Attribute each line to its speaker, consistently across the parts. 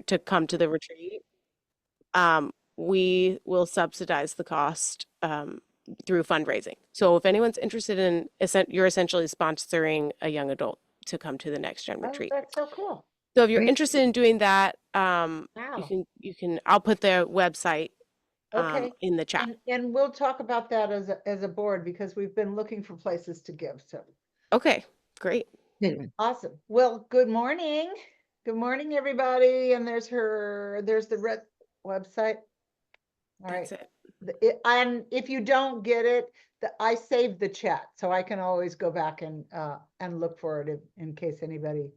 Speaker 1: to come to the retreat, we will subsidize the cost through fundraising. So if anyone's interested in, you're essentially sponsoring a young adult to come to the Next Gen
Speaker 2: Oh,
Speaker 1: retreat.
Speaker 2: that's so cool.
Speaker 1: So if you're
Speaker 3: Great.
Speaker 1: interested in doing that,
Speaker 2: Wow.
Speaker 1: you can, I'll put the website
Speaker 2: Okay.
Speaker 1: in the chat.
Speaker 2: And we'll talk about that as a board because we've been looking for places to give. So
Speaker 1: Okay, great.
Speaker 2: awesome. Well, good morning. Good morning, everybody. And there's the website. All right.
Speaker 1: That's it.
Speaker 2: And if you don't get it, I saved the chat, so I can always go back and look for it in case anybody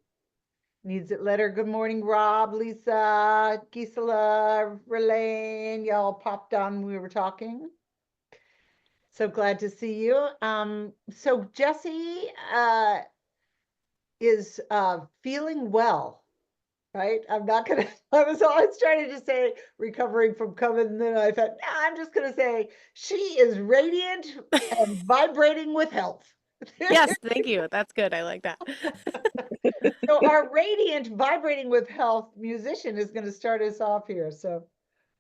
Speaker 2: needs it later. Good morning, Rob, Lisa, Gisela, Ralane. Y'all popped on when we were talking. So glad to see you. So Jesse is feeling well, right? I'm not gonna, I was always trying to say recovering from COVID, and then I thought, nah, I'm just gonna say she is radiant and vibrating with health.
Speaker 1: Yes, thank you. That's good. I like that.
Speaker 2: So our radiant, vibrating with health musician is gonna start us off here. So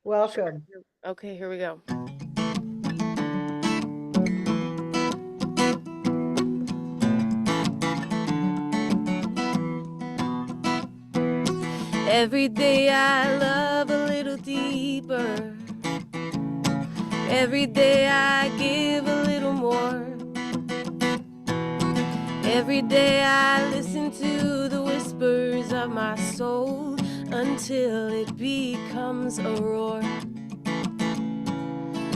Speaker 2: welcome.
Speaker 1: Sure. Okay, here we go. Every day I love a little deeper. Every day I give a little more. Every day I listen to the whispers of my soul until it becomes a roar.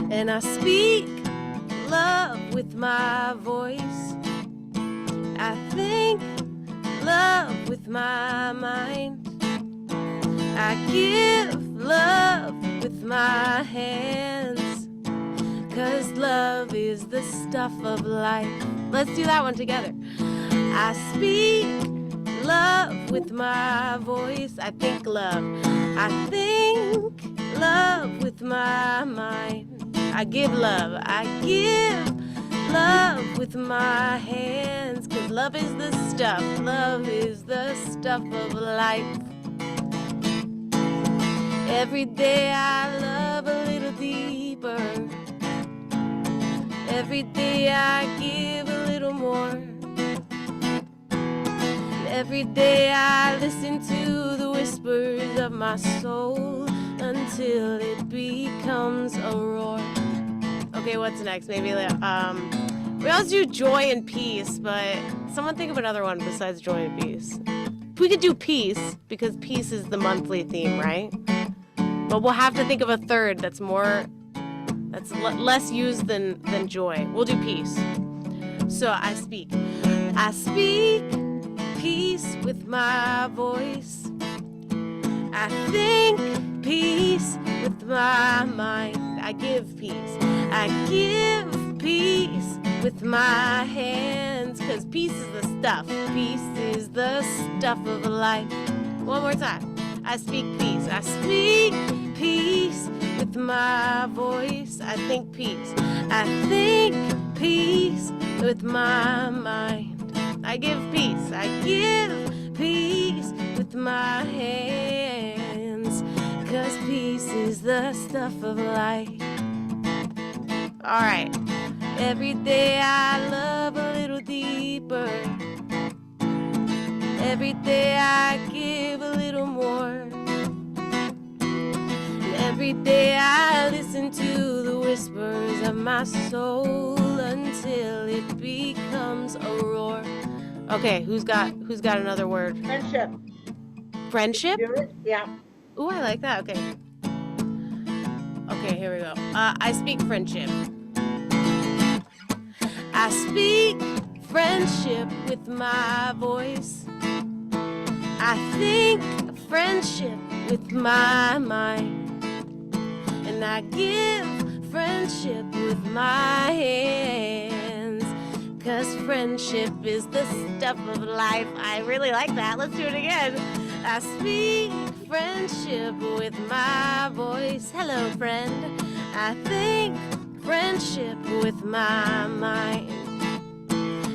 Speaker 1: And I speak love with my voice. I think love with my mind. I give love with my hands, 'cause love is the stuff of life. Let's do that one together. I speak love with my voice. I think love. I think love with my mind. I give love. I give love with my hands, 'cause love is the stuff. Love is the stuff of life. Every day I love a little deeper. Every day I give a little more. Every day I listen to the whispers of my soul until it becomes a roar. Okay, what's next? Maybe we always do joy and peace, but someone think of another one besides joy and peace. We could do peace because peace is the monthly theme, right? But we'll have to think of a third that's less used than joy. We'll do peace. So I speak peace with my voice. I think peace with my mind. I give peace. I give peace with my hands, 'cause peace is the stuff. Peace is the stuff of life. One more time. I speak peace. I speak peace with my voice. I think peace. I think peace with my mind. I give peace. I give peace with my hands, 'cause peace is the stuff of life. All right. Every day I love a little deeper. Every day I give a little more. Every day I listen to the whispers of my soul until it becomes a roar. Okay, who's got another word?
Speaker 2: Friendship.
Speaker 1: Friendship?
Speaker 2: Do it? Yeah.
Speaker 1: Ooh, I like that. Okay. Okay, here we go. I speak friendship. I speak friendship with my voice. I think friendship with my mind. And I give friendship with my hands, 'cause friendship is the stuff of life. I really like that. Let's do it again. I speak friendship with my voice. Hello, friend. I think friendship with my mind.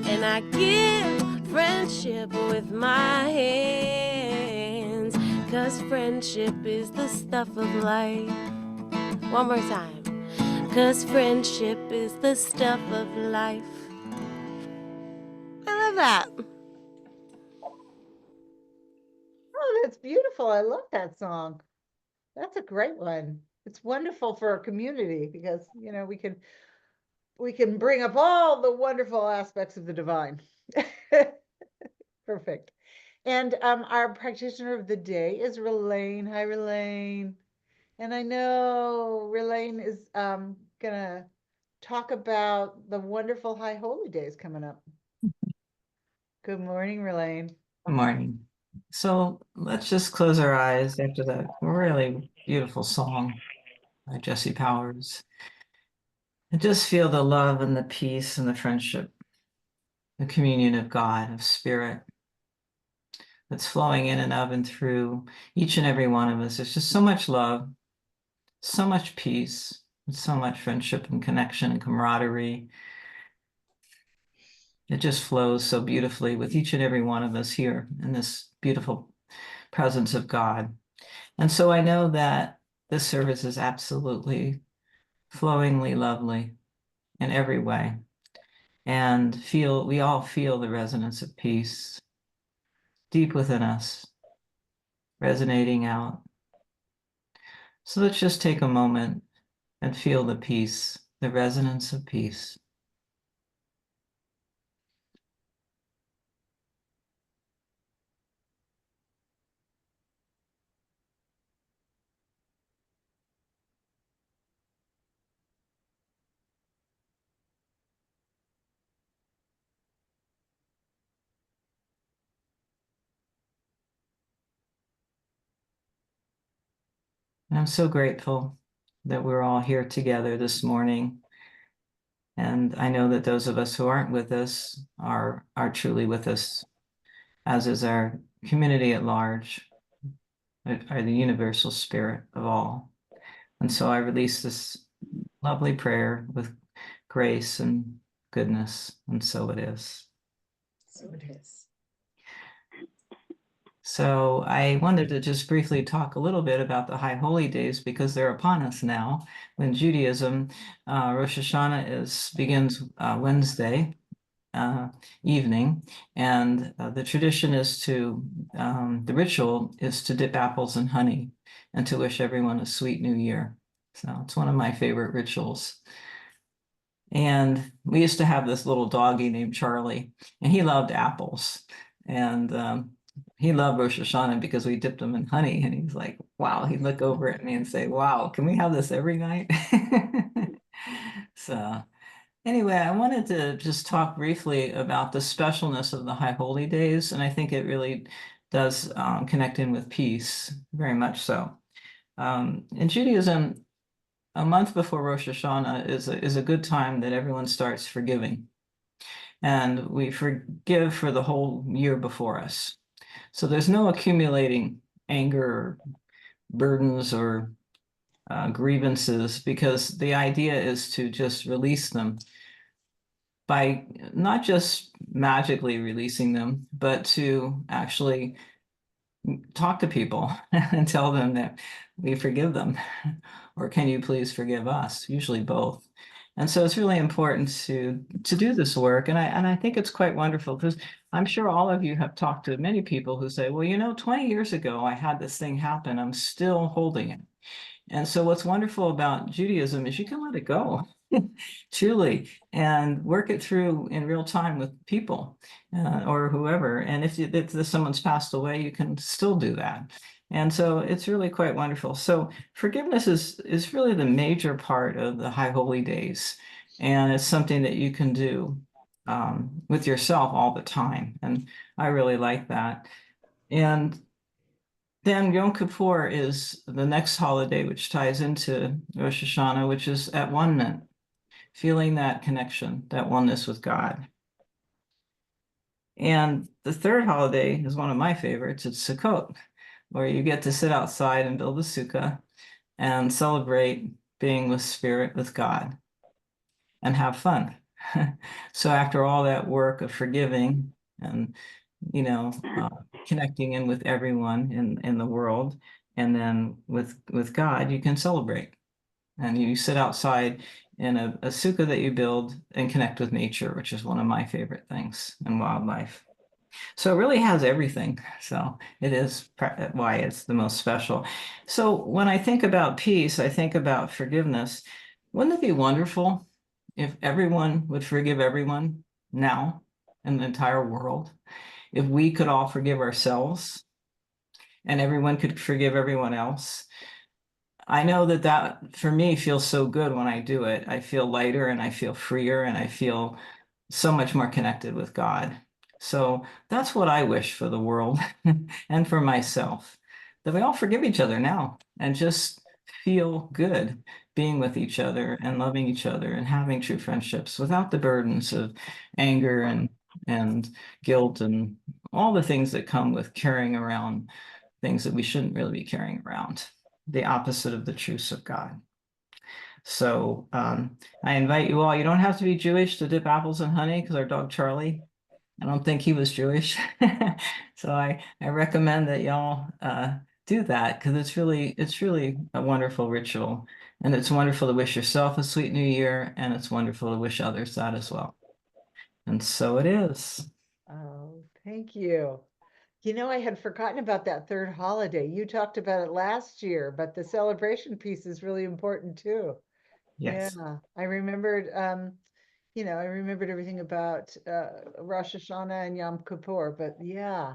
Speaker 1: And I give friendship with my hands, 'cause friendship is the stuff of life. One more time. 'Cause friendship is the stuff of life. I love that.
Speaker 2: Oh, that's beautiful. I love that song. That's a great one. It's wonderful for our community because, you know, we can bring up all the wonderful aspects of the divine. Perfect. And our practitioner of the day is Ralane. Hi, Ralane. And I know Ralane is gonna talk about the wonderful High Holy Days coming up. Good morning, Ralane.
Speaker 3: Good morning. So let's just close our eyes after that really beautiful song by Jesse Powers and just feel the love and the peace and the friendship, the communion of God, of spirit that's flowing in and of and through each and every one of us. There's just so much love, so much peace, and so much friendship and connection and camaraderie. It just flows so beautifully with each and every one of us here in this beautiful presence of God. And so I know that this service is absolutely flowingly lovely in every way. And we all feel the resonance of peace deep within us, resonating out. So let's just take a moment and feel the peace, the resonance of peace. And I'm so grateful that we're all here together this morning. And I know that those of us who aren't with us are truly with us, as is our community at large, are the universal spirit of all. And so I release this lovely prayer with grace and goodness, and so it is.
Speaker 2: So it is.
Speaker 3: So I wanted to just briefly talk a little bit about the High Holy Days because they're upon us now. In Judaism, Rosh Hashanah begins Wednesday evening, and the tradition is the ritual is to dip apples in honey and to wish everyone a sweet new year. So it's one of my favorite rituals. And we used to have this little doggy named Charlie, and he loved apples. And he loved Rosh Hashanah because we dipped him in honey. And he's like, wow, he'd look over at me and say, wow, can we have this every night? So anyway, I wanted to just talk briefly about the specialness of the High Holy Days. And I think it really does connect in with peace, very much so. In Judaism, a month before Rosh Hashanah is a good time that everyone starts forgiving. And we forgive for the whole year before us. So there's no accumulating anger or burdens or grievances, because the idea is to just release them by not just magically releasing them, but to actually talk to people and tell them that we forgive them, or can you please forgive us? Usually both. And so it's really important to do this work. And I think it's quite wonderful because I'm sure all of you have talked to many people who say, well, you know, 20 years ago, I had this thing happen. I'm still holding it. And so what's wonderful about Judaism is you can let it go, truly, and work it through in real time with people or whoever. And if someone's passed away, you can still do that. And so it's really quite wonderful. So forgiveness is really the major part of the High Holy Days. And it's something that you can do with yourself all the time. And I really like that. And then Yom Kippur is the next holiday, which ties into Rosh Hashanah, which is at one-ment, feeling that connection, that oneness with God. And the third holiday is one of my favorites. It's Sukkot, where you get to sit outside and build a sukkah and celebrate being with spirit, with God, and have fun. So after all that work of forgiving and, connecting in with everyone in the world. And then with God, you can celebrate. And you sit outside in a sukkah that you build and connect with nature, which is one of my favorite things, and wildlife. So it really has everything. So it is why it's the most special. So when I think about peace, I think about forgiveness. Wouldn't it be wonderful if everyone would forgive everyone now in the entire world? If we could all forgive ourselves and everyone could forgive everyone else? I know that for me feels so good when I do it. I feel lighter and I feel freer and I feel so much more connected with God. So that's what I wish for the world and for myself, that we all forgive each other now and just feel good being with each other and loving each other and having true friendships without the burdens of anger and guilt and all the things that come with carrying around things that we shouldn't really be carrying around, the opposite of the truths of God. So I invite you all, you don't have to be Jewish to dip apples in honey, because our dog Charlie, I don't think he was Jewish. So I recommend that y'all do that, because it's really a wonderful ritual. And it's wonderful to wish yourself a sweet new year, and it's wonderful to wish others that as well. And so it is.
Speaker 2: Oh, thank you. You know, I had forgotten about that third holiday. You talked about it last year, but the celebration piece is really important too. Yeah,
Speaker 3: Yes.
Speaker 2: I remembered, I remembered everything about Rosh Hashanah and Yom Kippur, but yeah,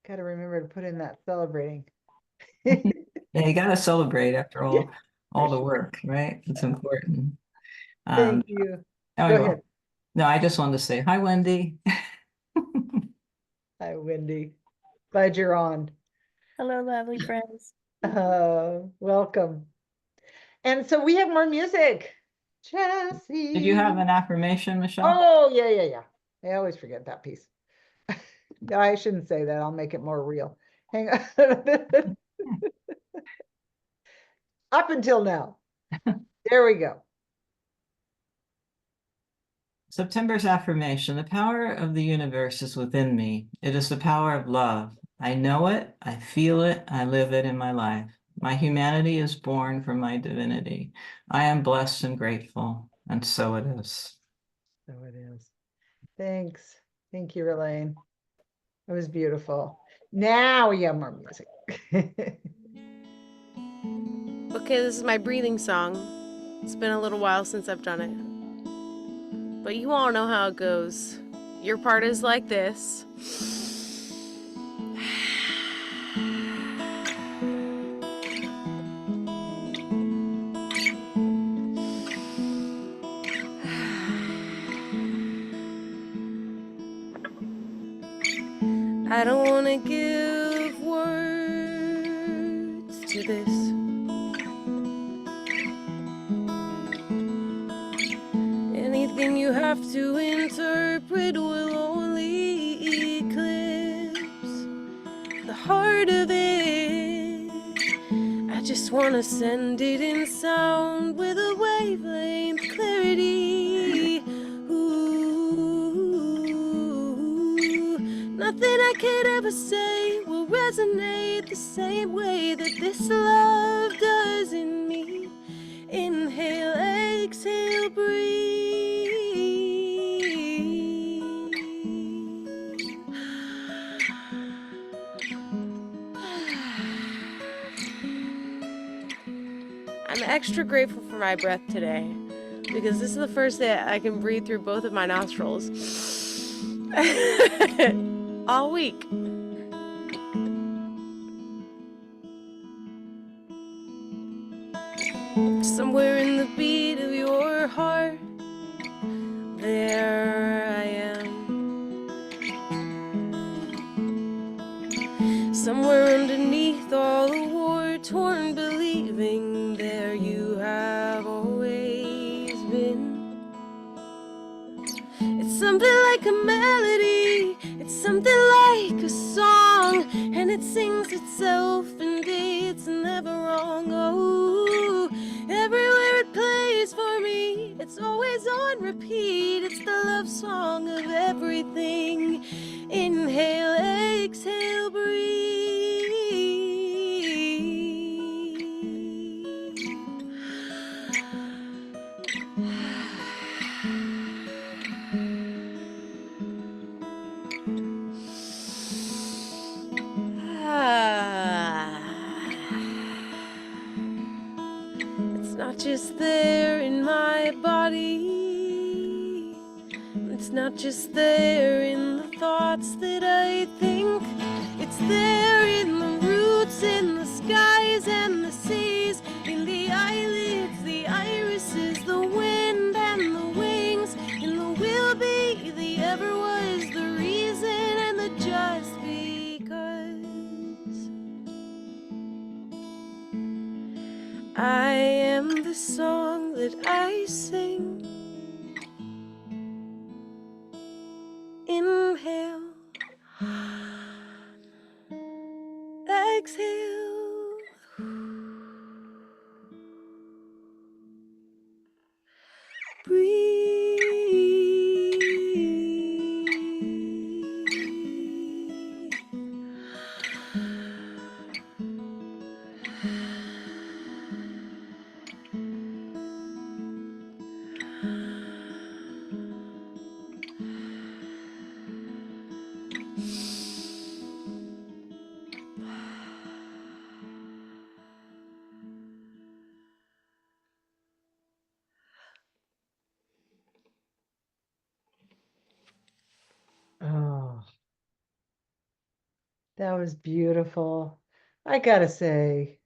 Speaker 2: gotta remember to put in that celebrating.
Speaker 3: Yeah, you got to celebrate after
Speaker 2: Yeah, for
Speaker 3: all the
Speaker 2: sure.
Speaker 3: work, right? It's important.
Speaker 2: Thank
Speaker 3: Um,
Speaker 2: you.
Speaker 3: oh,
Speaker 2: Go
Speaker 3: you're
Speaker 2: ahead.
Speaker 3: welcome. No, I just wanted to say hi, Wendy.
Speaker 2: Hi, Wendy. Glad you're on.
Speaker 1: Hello, lovely friends.
Speaker 2: Welcome. And so we have more music.
Speaker 3: Did you have
Speaker 2: Jesse.
Speaker 3: an affirmation, Michelle?
Speaker 2: Oh, yeah. I always forget that piece. No, I shouldn't say that. I'll make it more real. Hang on. Up until now. There we go.
Speaker 3: September's affirmation: the power of the universe is within me. It is the power of love. I know it, I feel it, I live it in my life. My humanity is born from my divinity. I am blessed and grateful, and so it is.
Speaker 2: So it is. Thanks. Thank you, Ralane. It was beautiful. Now we have more music.
Speaker 1: Okay, this is my breathing song. It's been a little while since I've done it. But you all know how it goes. Your part is like this. I don't want to give words to this. Anything you have to interpret will only eclipse the heart of it. I just want to send it in sound with a wavelength clarity. Nothing I could ever say will resonate the same way that this love does in me. Inhale, exhale, breathe. I'm extra grateful for my breath today, because this is the first day I can breathe through both of my nostrils all week. Somewhere in the beat of your heart, there I am. Somewhere underneath all the war-torn believing, there you have always been. It's something like a melody, it's something like a song, and it sings itself and it's never wrong. Oh, everywhere it plays for me, it's always on repeat. repeat. It's the love song of everything. Inhale, exhale, breathe. It's not just there in my body. It's not just there in the thoughts that I think. It's there in the roots, in the skies and the seas, in the eyelids, the irises, the wind and the wings, in the will be, the ever was, the reason and the just because. I am the song that I sing. Inhale, exhale, breathe.
Speaker 2: Oh, that was beautiful. I gotta say,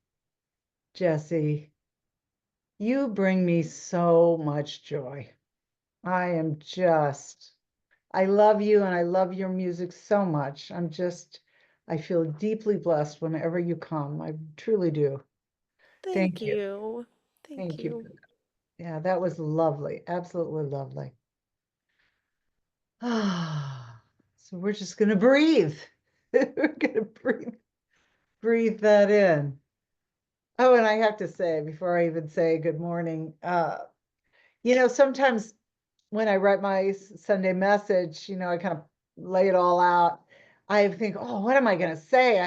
Speaker 2: Jesse, you bring me so much joy. I love you and I love your music so much. I feel deeply blessed whenever you come. I truly do.
Speaker 1: Thank
Speaker 2: Thank you.
Speaker 1: you. Thank
Speaker 2: Thank you.
Speaker 1: you.
Speaker 2: Yeah, that was lovely. Absolutely lovely. So we're just gonna breathe. We're gonna breathe that in. Oh, and I have to say, before I even say good morning, sometimes when I write my Sunday message, I kind of lay it all out. I think, oh, what am I going to say?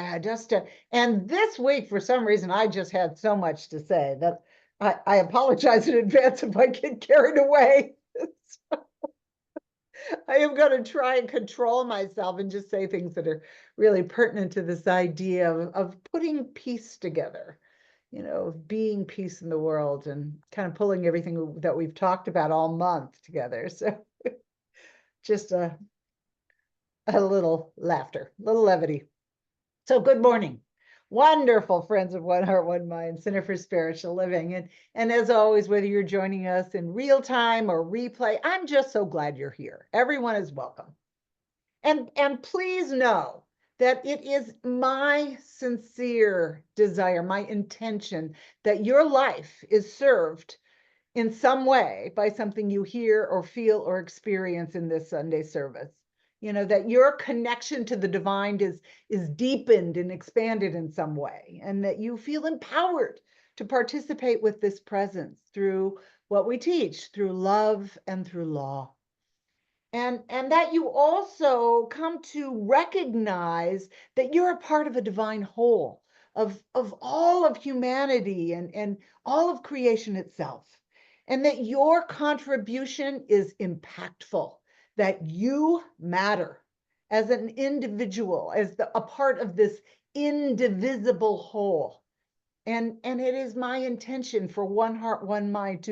Speaker 2: And this week, for some reason, I just had so much to say that I apologize in advance if I get carried away. I am going to try and control myself and just say things that are really pertinent to this idea of putting peace together, being peace in the world and kind of pulling everything that we've talked about all month together. So just a little laughter, a little levity. So good morning. Wonderful friends of One Heart, One Mind, Center for Spiritual Living. And as always, whether you're joining us in real time or replay, I'm just so glad you're here. Everyone is welcome. And please know that it is my sincere desire, my intention that your life is served in some way by something you hear or feel or experience in this Sunday service. That your connection to the divine is deepened and expanded in some way, and that you feel empowered to participate with this presence through what we teach, through love and through law. And that you also come to recognize that you're a part of a divine whole of all of humanity and all of creation itself, and that your contribution is impactful, that you matter as an individual, as a part of this indivisible whole. And it is my intention for One Heart, One Mind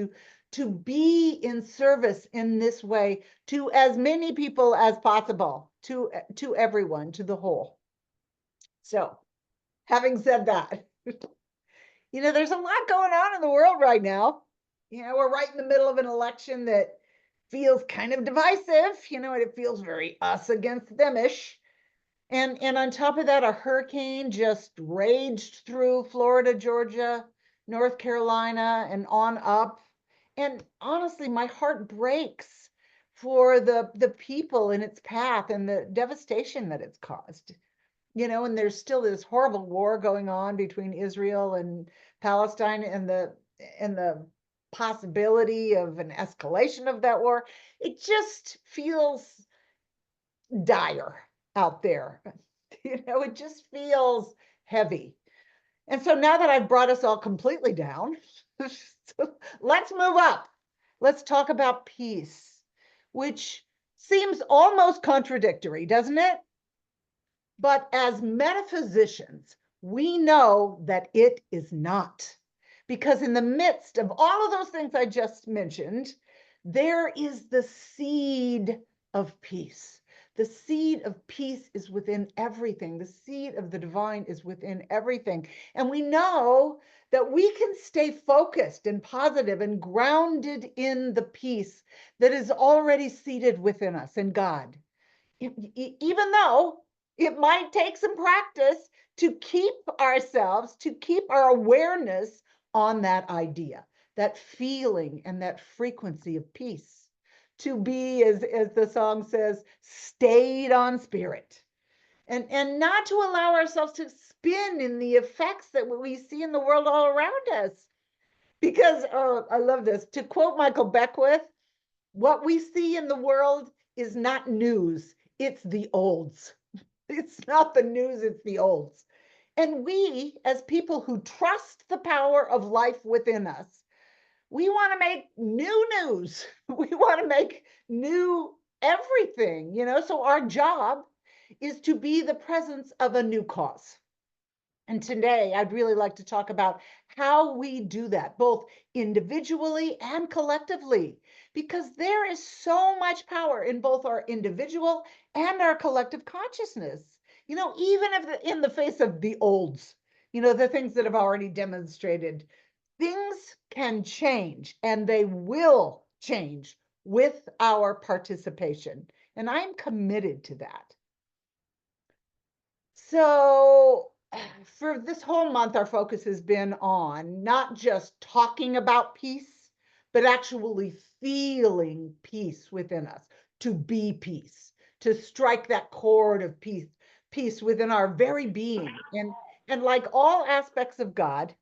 Speaker 2: to be in service in this way to as many people as possible, to everyone, to the whole. So, having said that, there's a lot going on in the world right now. We're right in the middle of an election that feels kind of divisive, and it feels very us against them-ish. And on top of that, a hurricane just raged through Florida, Georgia, North Carolina, and on up. And honestly, my heart breaks for the people in its path and the devastation that it's caused. And there's still this horrible war going on between Israel and Palestine and the possibility of an escalation of that war. It just feels dire out there. It just feels heavy. And so now that I've brought us all completely down, let's move up. Let's talk about peace, which seems almost contradictory, doesn't it? But as metaphysicians, we know that it is not. Because in the midst of all of those things I just mentioned, there is the seed of peace. The seed of peace is within everything. The seed of the divine is within everything. And we know that we can stay focused and positive and grounded in the peace that is already seated within us in God. Even though it might take some practice to keep ourselves, to keep our awareness on that idea, that feeling and that frequency of peace. To be, as the song says, stayed on spirit. And not to allow ourselves to spin in the effects that we see in the world all around us. Because, oh, I love this. To quote Michael Beckwith, what we see in the world is not news, it's the olds. It's not the news, it's the olds. And we, as people who trust the power of life within us, we want to make new news. We want to make new everything, So our job is to be the presence of a new cause. And today, I'd really like to talk about how we do that, both individually and collectively, because there is so much power in both our individual and our collective consciousness. Even if in the face of the olds, the things that have already demonstrated, things can change, and they will change with our participation. And I'm committed to that. So for this whole month, our focus has been on not just talking about peace, but actually feeling peace within us, to be peace, to strike that chord of peace within our very being. And like all aspects of God,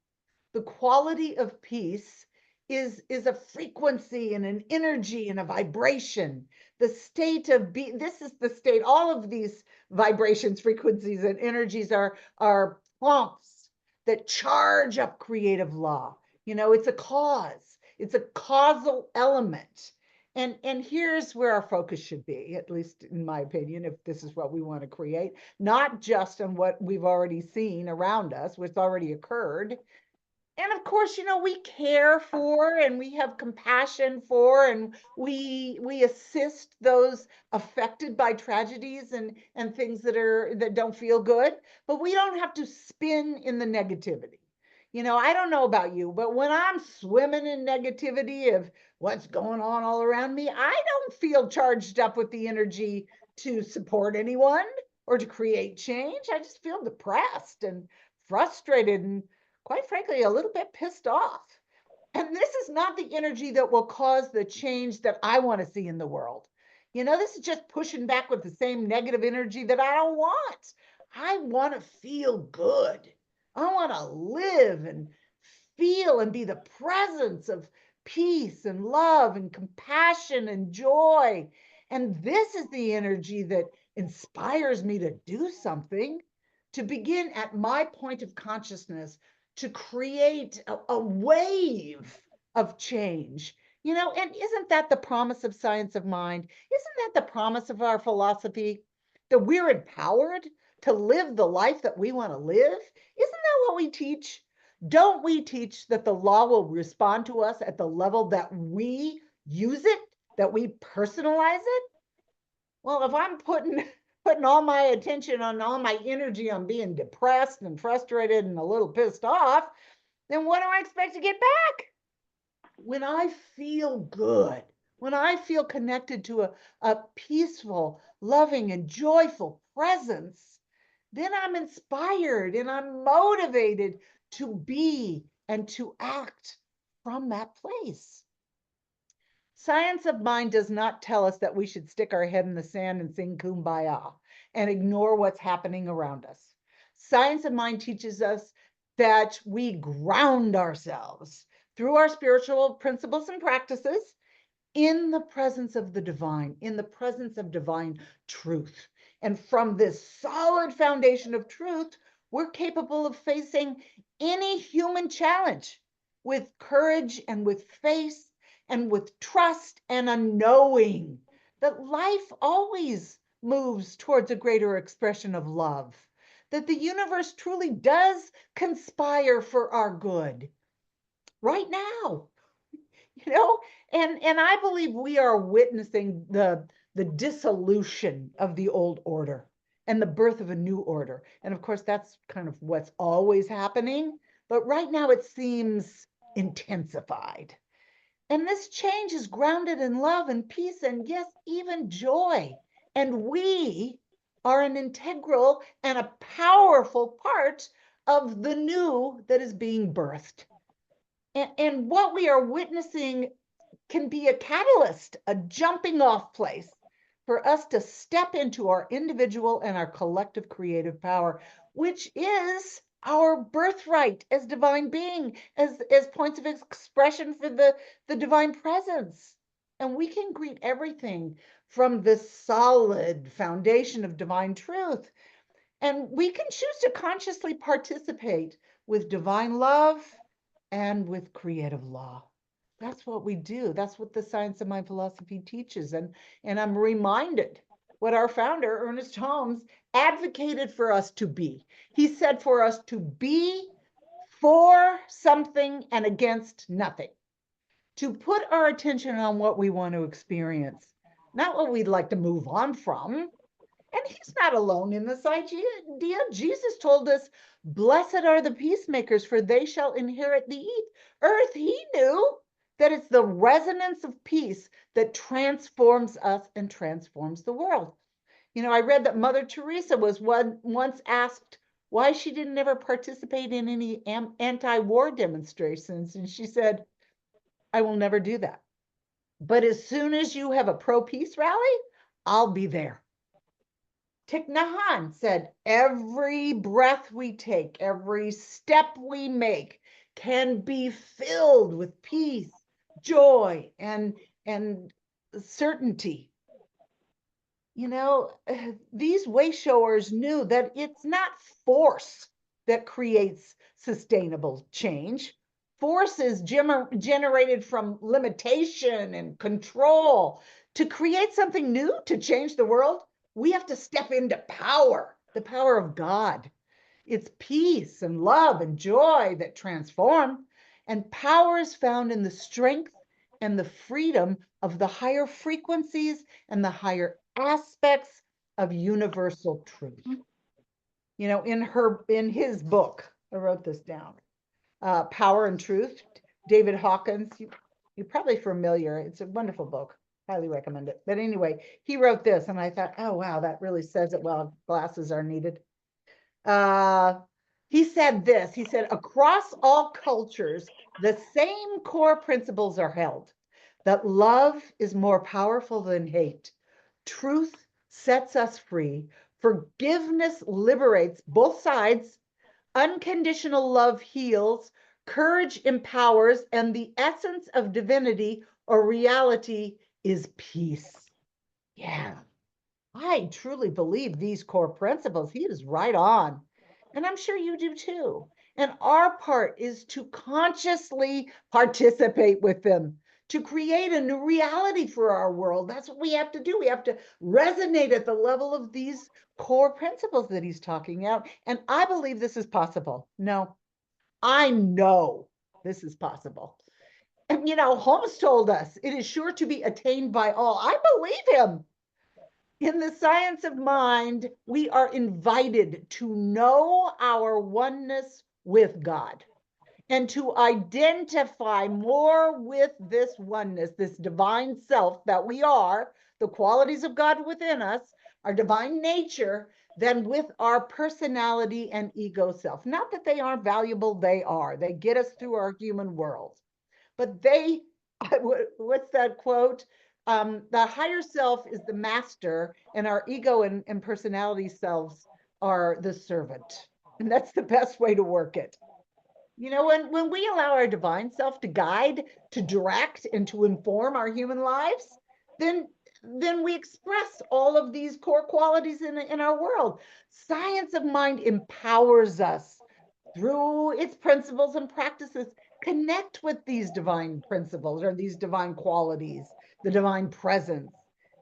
Speaker 2: the quality of peace is a frequency and an energy and a vibration. The state of being, this is the state, all of these vibrations, frequencies, and energies are prompts that charge up creative law. It's a cause, it's a causal element. And here's where our focus should be, at least in my opinion, if this is what we want to create, not just on what we've already seen around us, what's already occurred. And of course, we care for and we have compassion for, and we assist those affected by tragedies and things that don't feel good, but we don't have to spin in the negativity. I don't know about you, but when I'm swimming in negativity of what's going on all around me, I don't feel charged up with the energy to support anyone or to create change. I just feel depressed and frustrated and, quite frankly, a little bit pissed off. And this is not the energy that will cause the change that I want to see in the world. This is just pushing back with the same negative energy that I don't want. I want to feel good. I want to live and feel and be the presence of peace and love and compassion and joy. And this is the energy that inspires me to do something, to begin at my point of consciousness, to create a wave of change. And isn't that the promise of science of mind? Isn't that the promise of our philosophy? That we're empowered to live the life that we want to live? Isn't that what we teach? Don't we teach that the law will respond to us at the level that we use it, that we personalize it? Well, if I'm putting all my attention on all my energy on being depressed and frustrated and a little pissed off, then what do I expect to get back? When I feel good, when I feel connected to a peaceful, loving, and joyful presence, then I'm inspired and I'm motivated to be and to act from that place. Science of mind does not tell us that we should stick our head in the sand and sing kumbaya and ignore what's happening around us. Science of mind teaches us that we ground ourselves, through our spiritual principles and practices, in the presence of the divine, in the presence of divine truth. And from this solid foundation of truth, we're capable of facing any human challenge with courage and with faith and with trust and a knowing that life always moves towards a greater expression of love, that the universe truly does conspire for our good right now. you know and I believe we are witnessing the dissolution of the old order and the birth of a new order. And of course that's kind of what's always happening, but right now it seems intensified. And this change is grounded in love and peace and, yes, even joy. And we are an integral and a powerful part of the new that is being birthed. And what we are witnessing can be a catalyst, a jumping off place for us to step into our individual and our collective creative power, which is our birthright as divine being, as points of expression for the divine presence. And we can greet everything from this solid foundation of divine truth. And we can choose to consciously participate with divine love and with creative law. That's what we do. That's what the Science of Mind philosophy teaches. And I'm reminded what our founder, Ernest Holmes, advocated for us to be. He said for us to be for something and against nothing, to put our attention on what we want to experience, not what we'd like to move on from. And he's not alone in this idea. Jesus told us, blessed are the peacemakers, for they shall inherit the earth. He knew that it's the resonance of peace that transforms us and transforms the world. I read that Mother Teresa was once asked why she didn't ever participate in any anti-war demonstrations. And she said, I will never do that. But as soon as you have a pro-peace rally, I'll be there. Thich Nhat Hanh said, every breath we take, every step we make can be filled with peace, joy, and certainty. These wayshowers knew that it's not force that creates sustainable change. Force is generated from limitation and control. To create something new, to change the world, we have to step into power, the power of God. It's peace and love and joy that transform. And power is found in the strength and the freedom of the higher frequencies and the higher aspects of universal truth. In his book, I wrote this down, Power and Truth, David Hawkins, you're probably familiar. It's a wonderful book. Highly recommend it. But anyway, he wrote this, and I thought, oh, wow, that really says it well. Glasses are needed. He said this, he said, across all cultures, the same core principles are held, that love is more powerful than hate. Truth sets us free. Forgiveness liberates both sides. Unconditional love heals. Courage empowers. And the essence of divinity or reality is peace. Yeah, I truly believe these core principles. He is right on. And I'm sure you do too. And our part is to consciously participate with them, to create a new reality for our world. That's what we have to do. We have to resonate at the level of these core principles that he's talking about. And I believe this is possible. No, I know this is possible. And, Holmes told us it is sure to be attained by all. I believe him. In the Science of Mind, we are invited to know our oneness with God and to identify more with this oneness, this divine self that we are, the qualities of God within us, our divine nature, than with our personality and ego self. Not that they aren't valuable, they are. They get us through our human world. But what's that quote? The higher self is the master, and our ego and personality selves are the servant. And that's the best way to work it. You know, when we allow our divine self to guide, to direct, and to inform our human lives, then we express all of these core qualities in our world. Science of mind empowers us through its principles and practices. Connect with these divine principles or these divine qualities, the divine presence.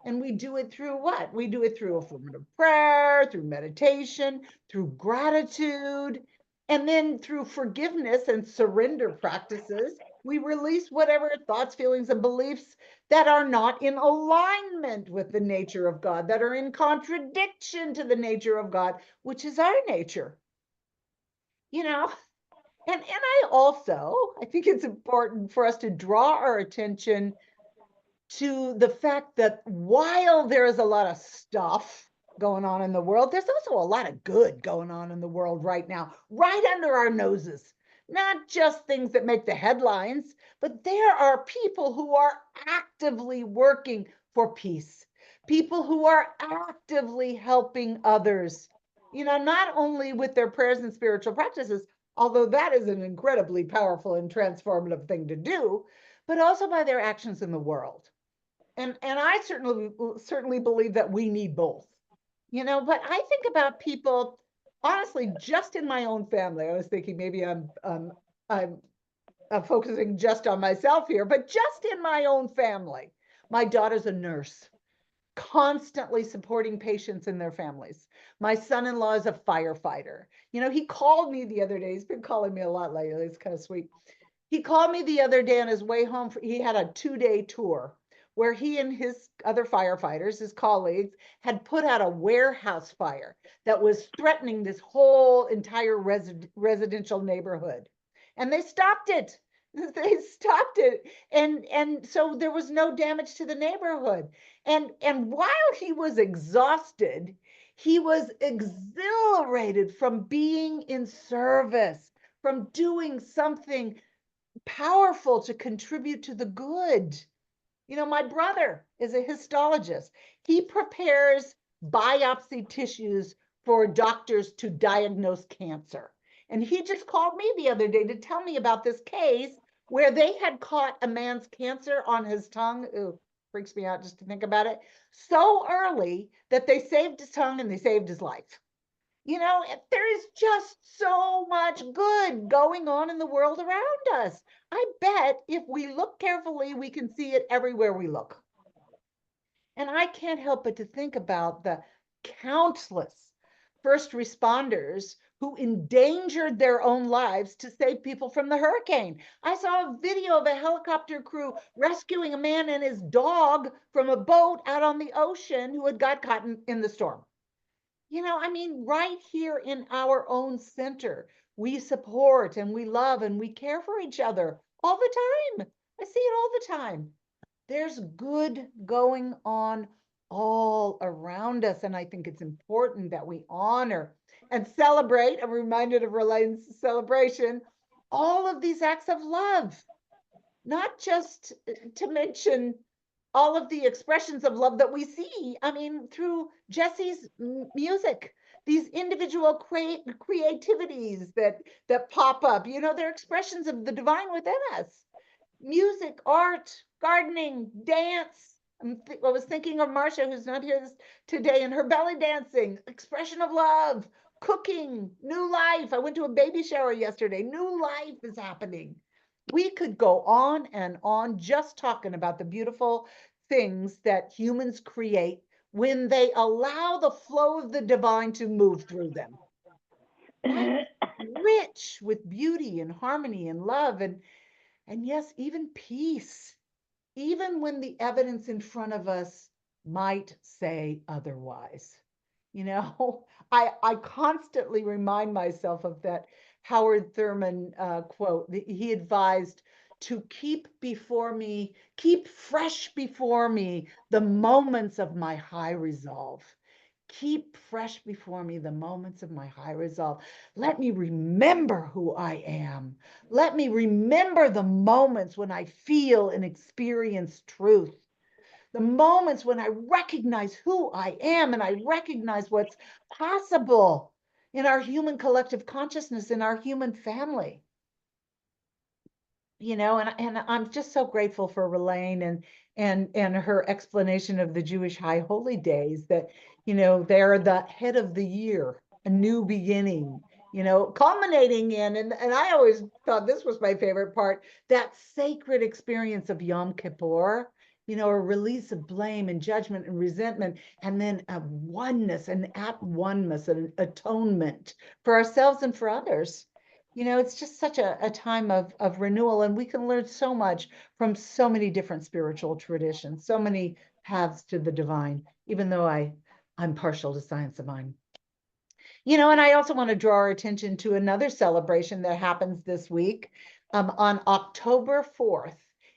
Speaker 2: And we do it through what? We do it through affirmative prayer, through meditation, through gratitude, and then through forgiveness and surrender practices. We release whatever thoughts, feelings, and beliefs that are not in alignment with the nature of God, that are in contradiction to the nature of God, which is our nature. You know, and I think it's important for us to draw our attention to the fact that while there is a lot of stuff going on in the world, there's also a lot of good going on in the world right now, right under our noses. Not just things that make the headlines, but there are people who are actively working for peace, people who are actively helping others, you know, not only with their prayers and spiritual practices, although that is an incredibly powerful and transformative thing to do, but also by their actions in the world. And I certainly believe that we need both, you know. But I think about people, honestly, just in my own family. I was thinking maybe I'm focusing just on myself here, but just in my own family, my daughter's a nurse, constantly supporting patients and their families. My son-in-law is a firefighter. You know, he called me the other day. He's been calling me a lot lately. It's kind of sweet. He called me the other day on his way home. He had a 2-day tour where he and his other firefighters, his colleagues, had put out a warehouse fire that was threatening this whole entire residential neighborhood. And they stopped it. They stopped it. And so there was no damage to the neighborhood. And while he was exhausted, he was exhilarated from being in service, from doing something powerful to contribute to the good. You know, my brother is a histologist. He prepares biopsy tissues for doctors to diagnose cancer. And he just called me the other day to tell me about this case where they had caught a man's cancer on his tongue. Ooh, freaks me out just to think about it. So early that they saved his tongue and they saved his life. You know, there is just so much good going on in the world around us. I bet if we look carefully, we can see it everywhere we look. And I can't help but to think about the countless first responders who endangered their own lives to save people from the hurricane. I saw a video of a helicopter crew rescuing a man and his dog from a boat out on the ocean who had got caught in the storm. You know, I mean, right here in our own center, we support and we love and we care for each other all the time. I see it all the time. There's good going on all around us. And I think it's important that we honor and celebrate. I'm reminded of Ralane's celebration, all of these acts of love, not just to mention all of the expressions of love that we see. I mean, through Jesse's music, these individual creativities that pop up, you know, they're expressions of the divine within us. Music, art, gardening, dance. I was thinking of Marcia, who's not here today, and her belly dancing, expression of love, cooking, new life. I went to a baby shower yesterday. New life is happening. We could go on and on just talking about the beautiful things that humans create when they allow the flow of the divine to move through them. Life is rich with beauty and harmony and love and yes, even peace, even when the evidence in front of us might say otherwise. You know, I constantly remind myself of that Howard Thurman quote. He advised to keep fresh before me the moments of my high resolve. Keep fresh before me the moments of my high resolve. Let me remember who I am. Let me remember the moments when I feel and experience truth. The moments when I recognize who I am and I recognize what's possible in our human collective consciousness, in our human family. and I'm just so grateful for Ralane and her explanation of the Jewish High Holy Days, that, they're the head of the year, a new beginning, culminating in, and I always thought this was my favorite part, that sacred experience of Yom Kippur, a release of blame and judgment and resentment, and then a oneness, an at-oneness, an atonement for ourselves and for others. It's just such a time of renewal, and we can learn so much from so many different spiritual traditions, so many paths to the divine, even though I'm partial to science of mind. And I also want to draw our attention to another celebration that happens this week. On October 4th,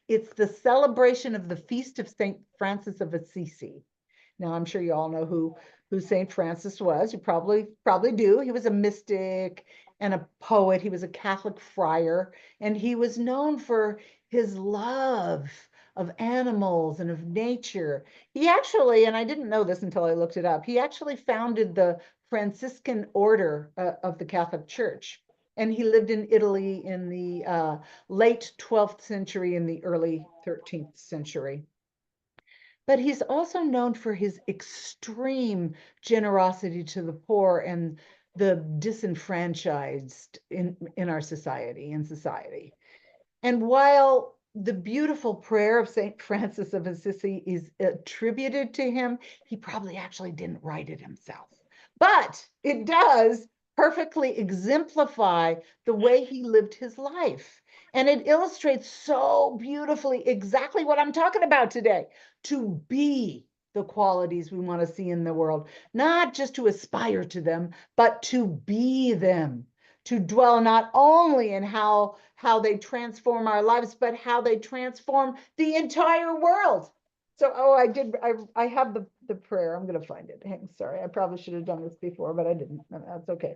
Speaker 2: it's the celebration of the Feast of St. Francis of Assisi. Now, I'm sure you all know who St. Francis was. You probably do. He was a mystic and a poet. He was a Catholic friar, and he was known for his love of animals and of nature. He actually, and I didn't know this until I looked it up, he actually founded the Franciscan order of the Catholic Church. And he lived in Italy in the late 12th century and the early 13th century. But he's also known for his extreme generosity to the poor and the disenfranchised in our society, And while the beautiful prayer of St. Francis of Assisi is attributed to him, he probably actually didn't write it himself. But it does perfectly exemplify the way he lived his life. And it illustrates so beautifully exactly what I'm talking about today, to be the qualities we want to see in the world, not just to aspire to them, but to be them, to dwell not only in how they transform our lives, but how they transform the entire world. So, I have the prayer. I'm going to find it. Sorry, I probably should have done this before, but I didn't. That's okay.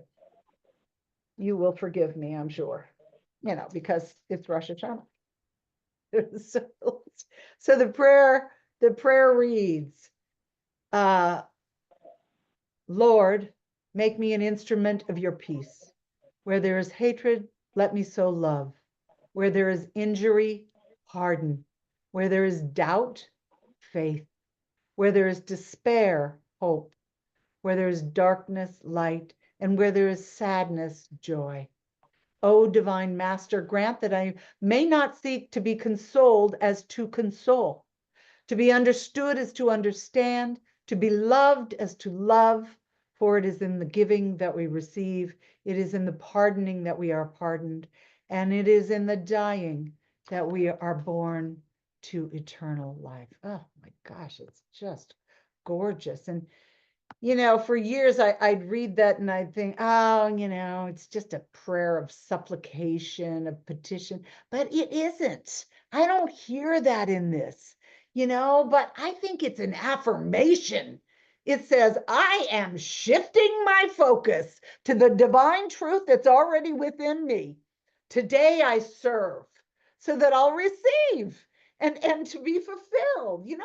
Speaker 2: You will forgive me, I'm sure, because it's Rosh Hashanah. So the prayer reads, Lord, make me an instrument of your peace. Where there is hatred, let me sow love. Where there is injury, pardon. Where there is doubt, faith. Where there is despair, hope. Where there is darkness, light. And where there is sadness, joy. O divine Master, grant that I may not seek to be consoled as to console, to be understood as to understand, to be loved as to love, for it is in the giving that we receive, it is in the pardoning that we are pardoned, and it is in the dying that we are born to eternal life. Oh my gosh, it's just gorgeous. And for years I'd read that and I'd think, oh, it's just a prayer of supplication, of petition, but it isn't. I don't hear that in this, but I think it's an affirmation. It says, I am shifting my focus to the divine truth that's already within me. Today I serve so that I'll receive and to be fulfilled, and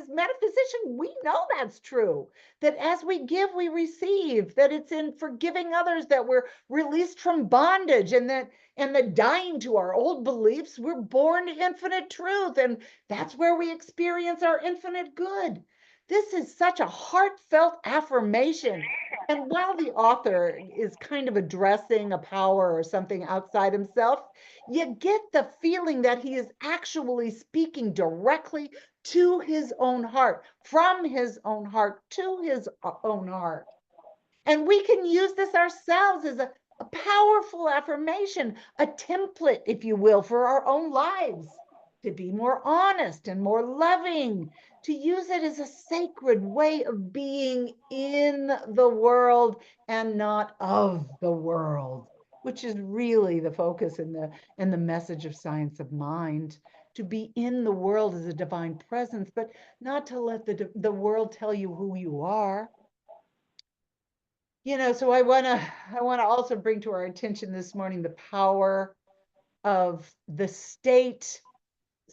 Speaker 2: as metaphysician, we know that's true, that as we give, we receive, that it's in forgiving others that we're released from bondage, and the dying to our old beliefs, we're born to infinite truth, and that's where we experience our infinite good. This is such a heartfelt affirmation. And while the author is kind of addressing a power or something outside himself, you get the feeling that he is actually speaking directly to his own heart, from his own heart to his own heart. And we can use this ourselves as a powerful affirmation, a template, if you will, for our own lives, to be more honest and more loving, to use it as a sacred way of being in the world and not of the world, which is really the focus in the message of Science of Mind. To be in the world as a divine presence, but not to let the world tell you who you are. So I want to also bring to our attention this morning the power of the state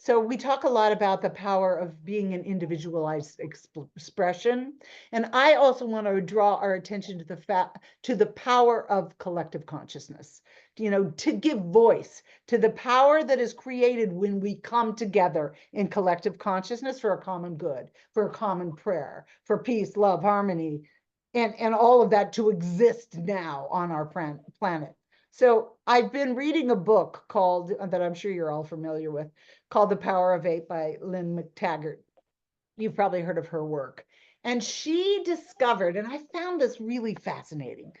Speaker 2: So we talk a lot about the power of being an individualized expression. And I also want to draw our attention to the power of collective consciousness, to give voice to the power that is created when we come together in collective consciousness for a common good, for a common prayer, for peace, love, harmony, and all of that to exist now on our planet. So I've been reading a book called, that I'm sure you're all familiar with, called The Power of Eight by Lynn McTaggart. You've probably heard of her work. And she discovered, and I found this really fascinating,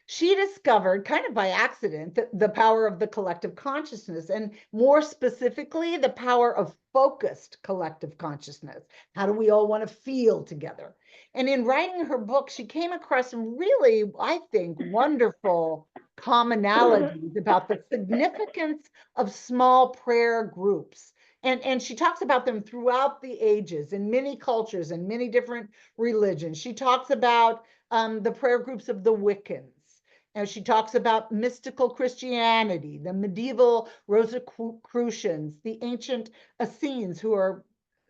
Speaker 2: she discovered, kind of by accident, the power of the collective consciousness, and more specifically, the power of focused collective consciousness. How do we all want to feel together? And in writing her book, she came across some really, I think, wonderful commonalities about the significance of small prayer groups. And she talks about them throughout the ages in many cultures and many different religions. She talks about the prayer groups of the Wiccans. And she talks about mystical Christianity, the medieval Rosicrucians, the ancient Essenes, who are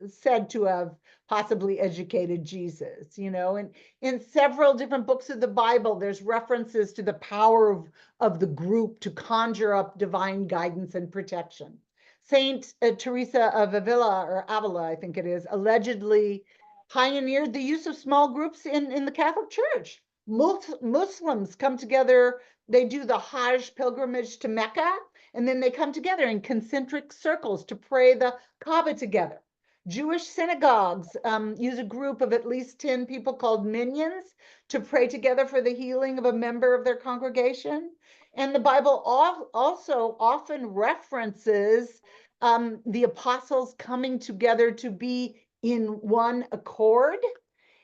Speaker 2: said to have possibly educated Jesus, and in several different books of the Bible, there's references to the power of the group to conjure up divine guidance and protection. Saint Teresa of Avila, I think it is, allegedly pioneered the use of small groups in the Catholic Church. Muslims come together, they do the Hajj pilgrimage to Mecca, and then they come together in concentric circles to pray the Kaaba together. Jewish synagogues use a group of at least 10 people called minions to pray together for the healing of a member of their congregation. And the Bible also often references the apostles coming together to be in one accord.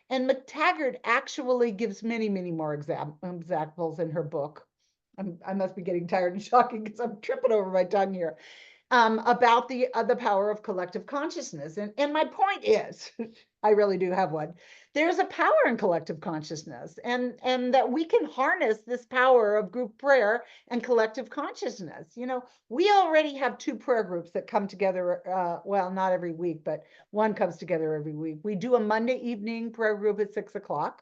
Speaker 2: And McTaggart actually gives many, many more examples in her book. I must be getting tired and shocking because I'm tripping over my tongue here. About the power of collective consciousness. And my point is, I really do have one. There's a power in collective consciousness, and that we can harness this power of group prayer and collective consciousness. We already have 2 prayer groups that come together, well, not every week, but one comes together every week. We do a Monday evening prayer group at 6:00.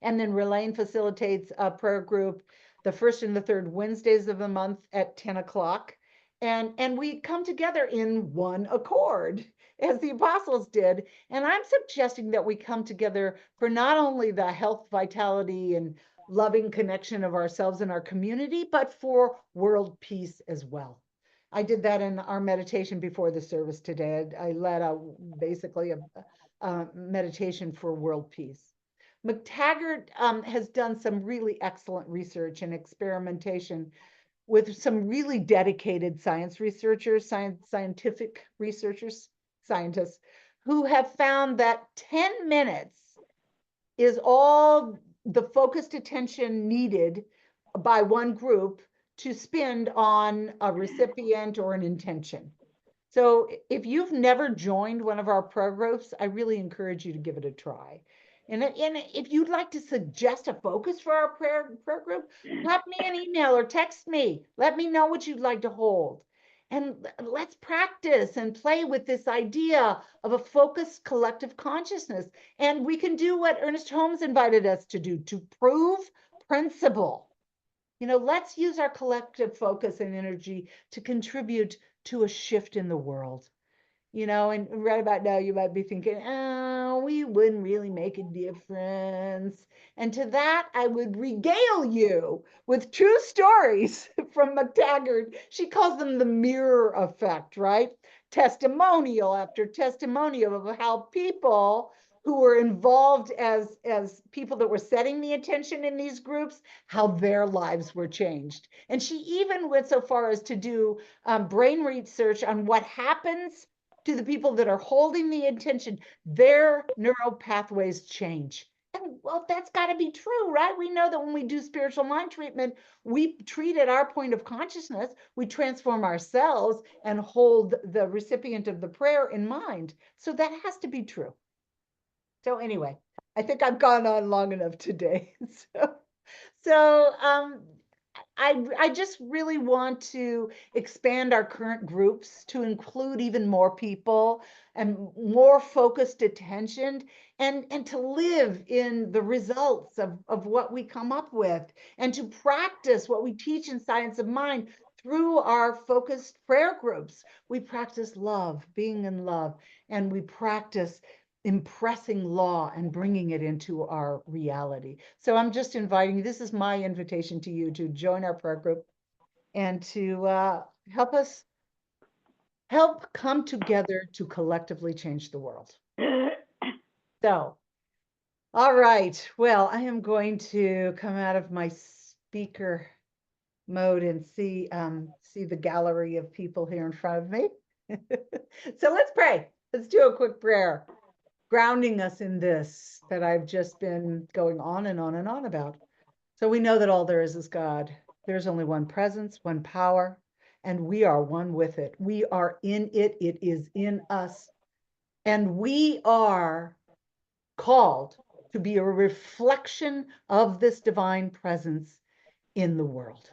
Speaker 2: And then Ralane facilitates a prayer group the first and the third Wednesdays of the month at 10:00. And we come together in one accord, as the apostles did. And I'm suggesting that we come together for not only the health, vitality, and loving connection of ourselves and our community, but for world peace as well. I did that in our meditation before the service today. I led basically a meditation for world peace. McTaggart has done some really excellent research and experimentation with some really dedicated science researchers, scientific researchers, scientists, who have found that 10 minutes is all the focused attention needed by one group to spend on a recipient or an intention. So if you've never joined one of our prayer groups, I really encourage you to give it a try. And if you'd like to suggest a focus for our prayer group, drop me an email or text me. Let me know what you'd like to hold. And let's practice and play with this idea of a focused collective consciousness. And we can do what Ernest Holmes invited us to do, to prove principle. Let's use our collective focus and energy to contribute to a shift in the world. And right about now, you might be thinking, oh, we wouldn't really make a difference. And to that, I would regale you with true stories from McTaggart. She calls them the mirror effect, right? Testimonial after testimonial of how people who were involved as people that were setting the attention in these groups, how their lives were changed. And she even went so far as to do brain research on what happens to the people that are holding the intention. Their neural pathways change. And well, that's got to be true, right? We know that when we do spiritual mind treatment, we treat at our point of consciousness, we transform ourselves and hold the recipient of the prayer in mind. So that has to be true. So anyway, I think I've gone on long enough today. So I just really want to expand our current groups to include even more people and more focused attention, and to live in the results of what we come up with, and to practice what we teach in Science of Mind through our focused prayer groups. We practice love, being in love, and we practice impressing law and bringing it into our reality. So I'm just inviting you, this is my invitation to you to join our prayer group and to help us come together to collectively change the world. So, all right, well, I am going to come out of my speaker mode and see the gallery of people here in front of me. So let's pray. Let's do a quick prayer, grounding us in this that I've just been going on and on and on about. So we know that all there is God. There's only one presence, one power, and we are one with it. We are in it. It is in us. And we are called to be a reflection of this divine presence in the world.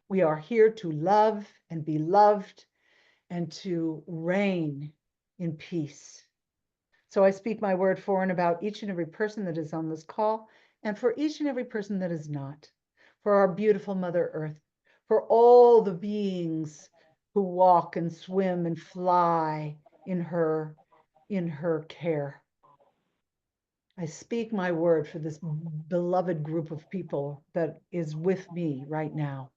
Speaker 2: We are here to love and be loved and to reign in peace. So I speak my word for and about each and every person that is on this call, and for each and every person that is not, for our beautiful Mother Earth, for all the beings who walk and swim and fly in her care. I speak my word for this beloved group of people that is with me right now,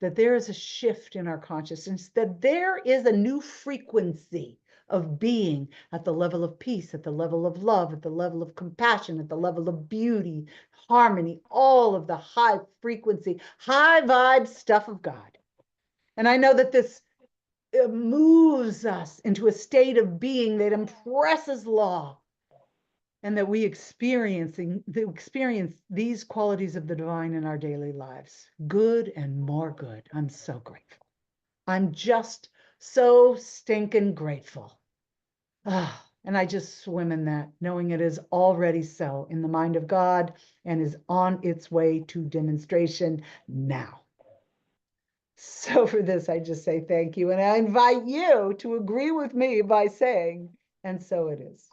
Speaker 2: that there is a shift in our consciousness, that there is a new frequency of being at the level of peace, at the level of love, at the level of compassion, at the level of beauty, harmony, all of the high frequency, high vibe stuff of God. And I know that this moves us into a state of being that impresses law, and that we experience these qualities of the divine in our daily lives, good and more good. I'm so grateful. I'm just so stinking grateful. And I just swim in that, knowing it is already so in the mind of God and is on its way to demonstration now. So for this, I just say thank you. And I invite you to agree with me by saying, and so it is.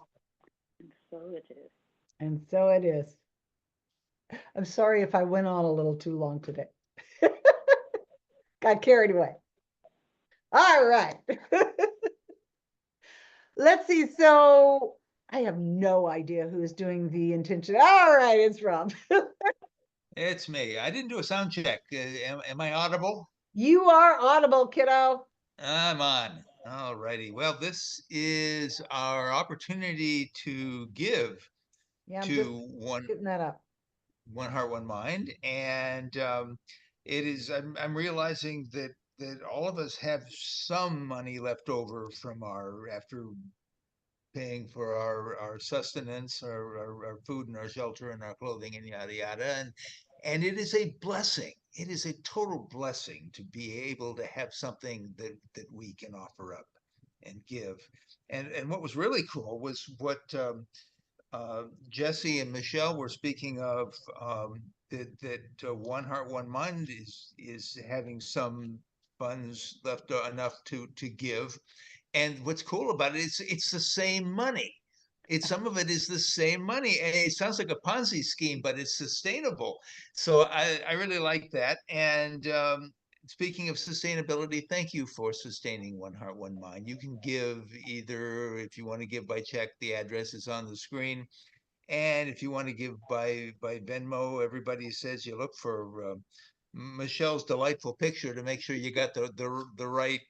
Speaker 4: And so it is.
Speaker 2: And so it is. I'm sorry if I went on a little too long today. Got carried away. All right. Let's see. So I have no idea who is doing the intention. All right, it's Rob.
Speaker 5: It's me. I didn't do a sound check. Am I audible?
Speaker 2: You are audible, kiddo.
Speaker 5: I'm on. All righty. Well, this is our opportunity to give
Speaker 2: Yeah, I'm
Speaker 5: to
Speaker 2: just
Speaker 5: one
Speaker 2: getting that up.
Speaker 5: heart, one mind, and it is. I'm realizing that all of us have some money left over from our after paying for our sustenance, our food and our shelter and our clothing and yada yada. And it is a blessing. It is a total blessing to be able to have something that we can offer up and give. And what was really cool was what Jesse and Michelle were speaking of, that One Heart, One Mind is having some funds left enough to give. And what's cool about it is it's the same money. Some of it is the same money. And it sounds like a Ponzi scheme, but it's sustainable. So I really like that. And speaking of sustainability, thank you for sustaining One Heart, One Mind. You can give either, if you want to give by check, the address is on the screen. And if you want to give by Venmo, everybody says you look for Michelle's delightful picture to make sure you got the right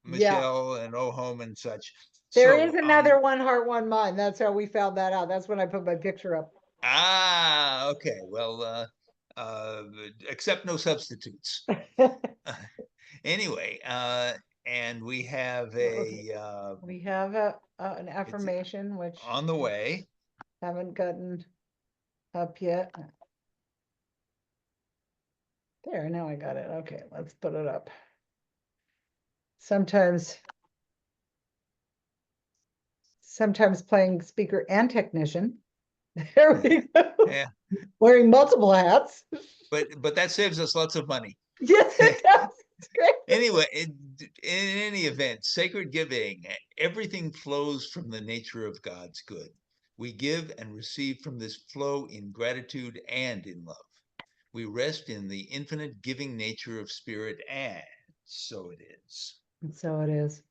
Speaker 5: Michelle and Oh Home and such.
Speaker 2: There is another One Heart, One Mind. That's how we found that out. That's when I put my picture up.
Speaker 5: Okay. Well, accept no substitutes. Anyway, and we have
Speaker 2: we have an affirmation which
Speaker 5: on the way.
Speaker 2: Haven't gotten up yet. There, now I got it. Okay, let's put it up. Sometimes playing speaker and technician. There we go.
Speaker 5: Yeah,
Speaker 2: Wearing multiple hats.
Speaker 5: but that saves us lots of money.
Speaker 2: Yes, it does. It's great.
Speaker 5: Anyway, in any event, sacred giving, everything flows from the nature of God's good. We give and receive from this flow in gratitude and in love. We rest in the infinite giving nature of spirit, and so it is.
Speaker 2: And so it is.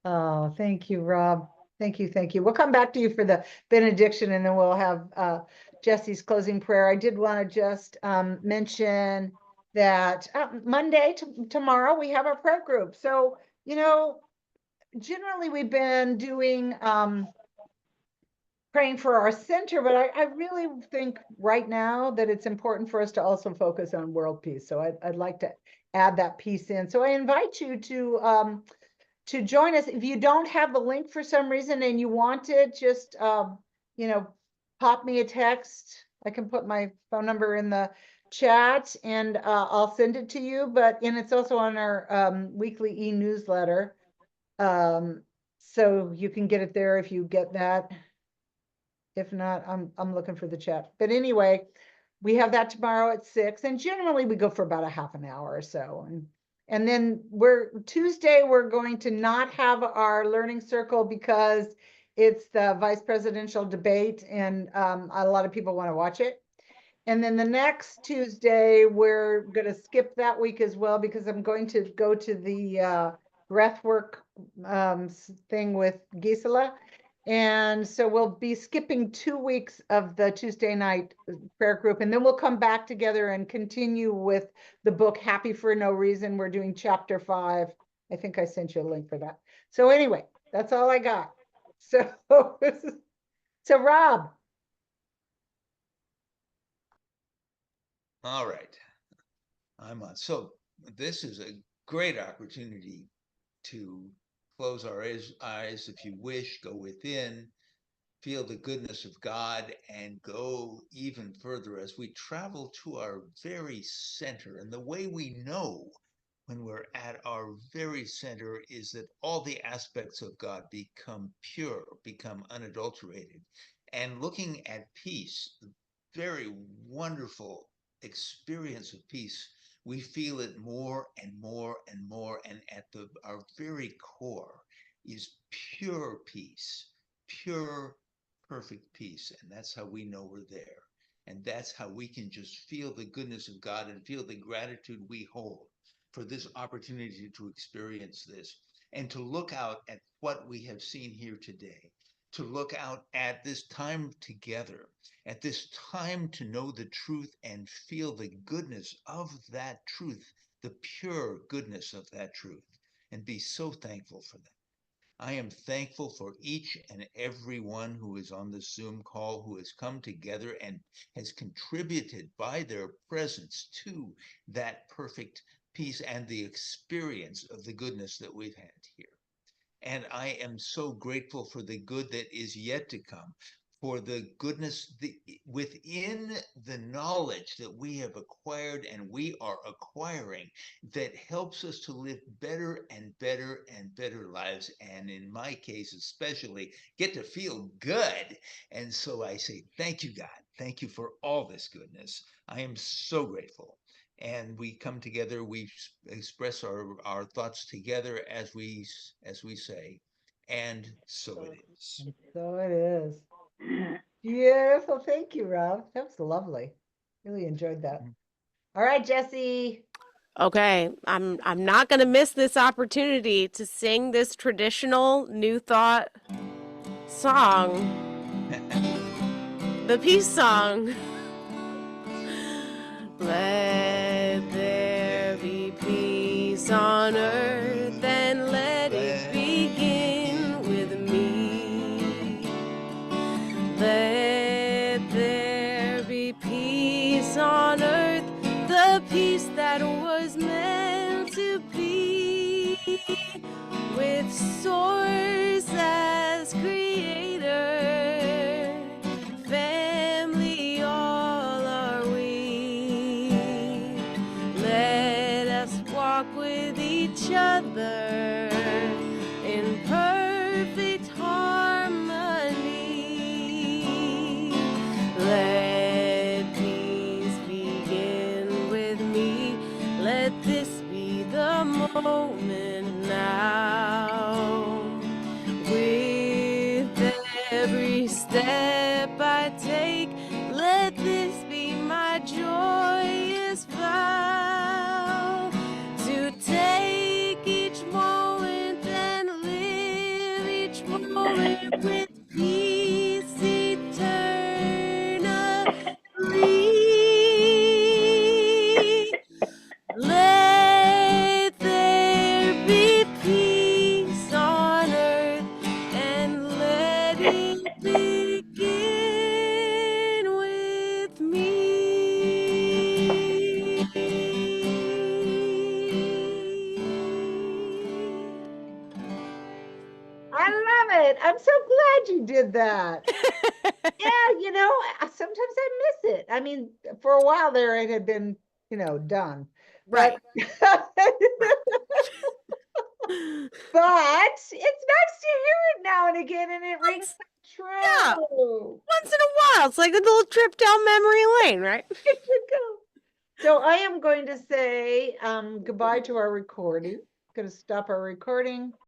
Speaker 2: Oh, thank you, Rob. Thank you, thank you. We'll come back to you for the benediction and then we'll have Jesse's closing prayer. I did want to just mention that Monday tomorrow we have our prayer group. So, you know, generally we've been doing praying for our center, but I really think right now that it's important for us to also focus on world peace. So I'd like to add that piece in. So I invite you to join us. If you don't have the link for some reason and you want it, just, you know, pop me a text. I can put my phone number in the chat and I'll send it to you, and it's also on our weekly e-newsletter. So you can get it there if you get that. If not, I'm looking for the chat. But anyway, we have that tomorrow at 6, and generally we go for about a half an hour or so. And then Tuesday, we're going to not have our learning circle because it's the vice presidential debate and a lot of people want to watch it. And then the next Tuesday, we're going to skip that week as well because I'm going to go to the breathwork thing with Gisela. And so we'll be skipping 2 weeks of the Tuesday night prayer group, and then we'll come back together and continue with the book Happy for No Reason. We're doing chapter 5. I think I sent you a link for that. So anyway, that's all I got. So, so Rob.
Speaker 5: All right, I'm on. So this is a great opportunity to close our eyes, if you wish, go within, feel the goodness of God, and go even further as we travel to our very center. And the way we know when we're at our very center is that all the aspects of God become pure, become unadulterated. And looking at peace, the very wonderful experience of peace, we feel it more and more and more. And at our very core is pure peace, pure, perfect peace. And that's how we know we're there. And that's how we can just feel the goodness of God and feel the gratitude we hold for this opportunity to experience this and to look out at what we have seen here today, to look out at this time together, at this time to know the truth and feel the goodness of that truth, the pure goodness of that truth, and be so thankful for that. I am thankful for each and every one who is on the Zoom call, who has come together and has contributed by their presence to that perfect peace and the experience of the goodness that we've had here. And I am so grateful for the good that is yet to come, for the goodness within the knowledge that we have acquired and we are acquiring that helps us to live better and better and better lives. And in my case, especially, get to feel good. And so I say, thank you, God. Thank you for all this goodness. I am so grateful. And we come together, we express our thoughts together as we say, and so it is.
Speaker 2: So it is. Beautiful. Thank you, Rob. That was lovely. Really enjoyed that. All right, Jesse.
Speaker 1: Okay, I'm not gonna miss this opportunity to sing this traditional New Thought song, the peace song. Let there be peace on earth, and let it begin with me. Let there be peace on earth, the peace that was meant to be, with source as creator, family all are we. Let us walk with each other in perfect harmony. moment now. With every step I take, let this be my joyous vow to take each moment and live each moment with peace eternally. Let there be peace on earth, and let it begin with me.
Speaker 2: I love it. I'm so glad you did that. Yeah, sometimes I miss it. I mean, for a while there, it had been, done.
Speaker 1: Right.
Speaker 2: But it's nice to hear it now and again, and it rings true.
Speaker 1: Yeah. Once in a while, it's like a little trip down memory lane, right?
Speaker 2: So I am going to say goodbye to our recording. Going to stop our recording.